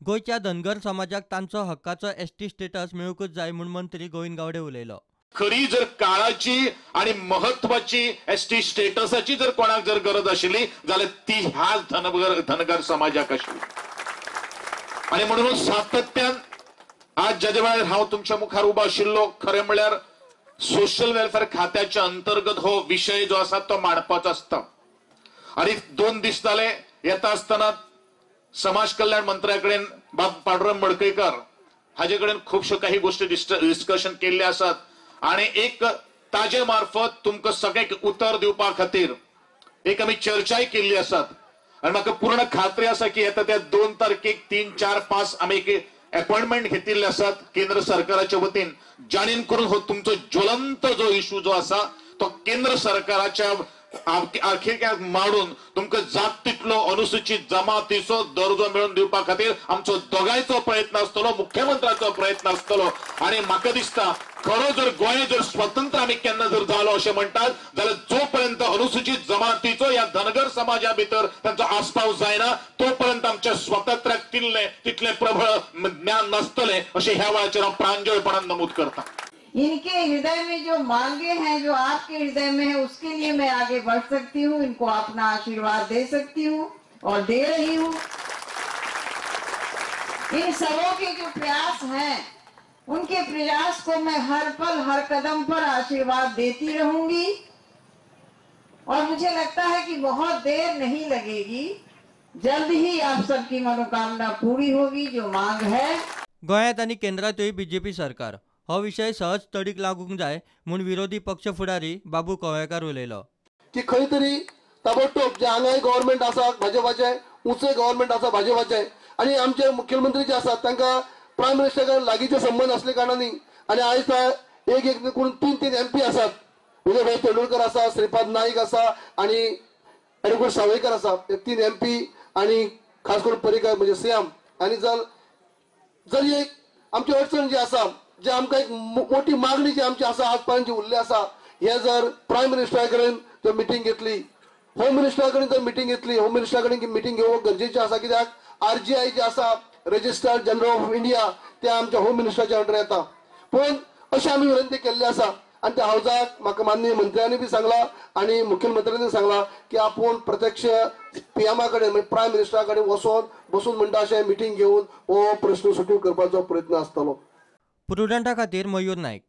गोयच्या धनगर समाजाक तांचो हक्काचो ST status मेळूकच जाय म्हूण मंत्री गोविंद गावडे उलयलो। खरी जर काळाची आणि महत्वाची एसटी स्टेटसाची जर कोणाक जर गरज आशिल्ली जाल्यार ती ह्या धनगर समाजाक आशिल्ली। आणि म्हणून सातत्यान आज ज्या वेळार हांव तुमच्या मुखार उबो आशिल्लो खरें म्हळ्यार सोशल वेलफेअर खात्याच्या अंतर्गत हो विषय जो आसा तो मांडपाचो आसता। आणि 2 दीस जाले येता आसतना समाज कल्याण मंत्र्याकडेन पांडुरंग मडकयकर हाजे कडेन खूबश्यो काही गोष्टी डिस्कशन केल्ले आसात आणि एक ताजे मार्फत तुमकां सगळ्यांक उत्तर दिवपा खातीर एक आमी चर्चाय केल्ली आसात। आणि म्हाका पूर्ण खात्री आसा की येता त्या 2 तारखेक 3, 4, 5 आमी एक अपॉइंटमेंट घेतिल्ले आसात केंद्र सरकाराच्या वतीन, जाणीन करून हो तुमचो ज्वलंत जो इशू जो आसा तो केंद्र सरकाराच्या आर्थिकाक मांडून तुमकां जात तितलो अनुसूचित जमातीचो दर्जो मेळोवन दिवपा खातीर आमचो दोगांयचो प्रयत्न आसतलो, मुख्यमंत्र्याचो प्रयत्न आसतलो। आणि म्हाका दिसता खरो जर गोंय जर स्वतंत्र आमी केन्ना जर जालो अशें म्हणटात जाल्यार जोपर्यंत अनुसूचित जमातीचो ह्या धनगर समाजा भितर तांचो आस्पाव जायना तोपर्यंत आमच्या स्वातंत्र्याक तितले प्रबळ ज्ञान नासतलें अशें ह्या वेळाचेर हांव प्रांजळपणान नमूद करता। इनके हृदय में जो मांगे हैं, जो आपके हृदय में है, उसके लिए मैं आगे बढ़ सकती हूँ, इनको अपना आशीर्वाद दे सकती हूँ और दे रही हूँ। इन सबों के जो प्रयास हैं उनके प्रयास को मैं हर पल हर कदम पर आशीर्वाद देती रहूंगी और मुझे लगता है कि बहुत देर नहीं लगेगी, जल्द ही आप सबकी मनोकामना पूरी होगी। जो मांग है गोंयांत आनी केंद्रांतूय बीजेपी सरकार हो विषय सहज तडीक लागूंक जाय म्हूण विरोधी पक्ष फुडारी बाबू कवळेकार उलयलो। की खंय तरी ताबडतोब जे हांगाय गव्हर्नमेंट आसा भाजपाचे, उंचे गव्हर्नमेंट आसा भाजपाचे आणि आमचे मुख्यमंत्री जे आसात तांकां प्रायम मिनिस्टर कडेन लागींचे संबंध असले कारणांनी आणि आयज एक करून 3 MP आसात। उदयभाई तेंडुलकर आसा, श्रीपाद नाईक आसा आणि ॲडव्होकेट सावयकर आसा, 3 MP आणि खास करून पर्रीकर म्हणजे सीएम। आणि जर एक आमची अडचण जी आसा, जे आमकां एक मोठी मागणी जी आमची आसा आज पर्यंत जी उरली आसा, हे जर प्रायम मिनिस्टरा कडेन जर मिटींग घेतली, होम मिनिस्टरा कडेन जर मिटींग घेतली, होम मिनिस्टरा कडेन मिटींग घेवप गरजेचें आसा। कित्याक RGI जे आसा रजिस्ट्रार जनरल ऑफ इंडिया ते आमच्या होम मिनिस्टराच्या अंडर येता। पण अशें आमी विनंती केल्ली आसा आणि त्या हावजाक म्हाका माननीय मंत्र्यांनी बी सांगला आणि मुख्यमंत्र्यांनी सांगला की आपूण प्रत्यक्ष PM कडेन म्हणजे प्रायम मिनिस्टरा कडेन बसून म्हणटा अशें मिटींग घेवन हो प्रश्न सुटू करपाचो प्रयत्न आसतलो। प्रुडंटा खातीर मयूर नायक।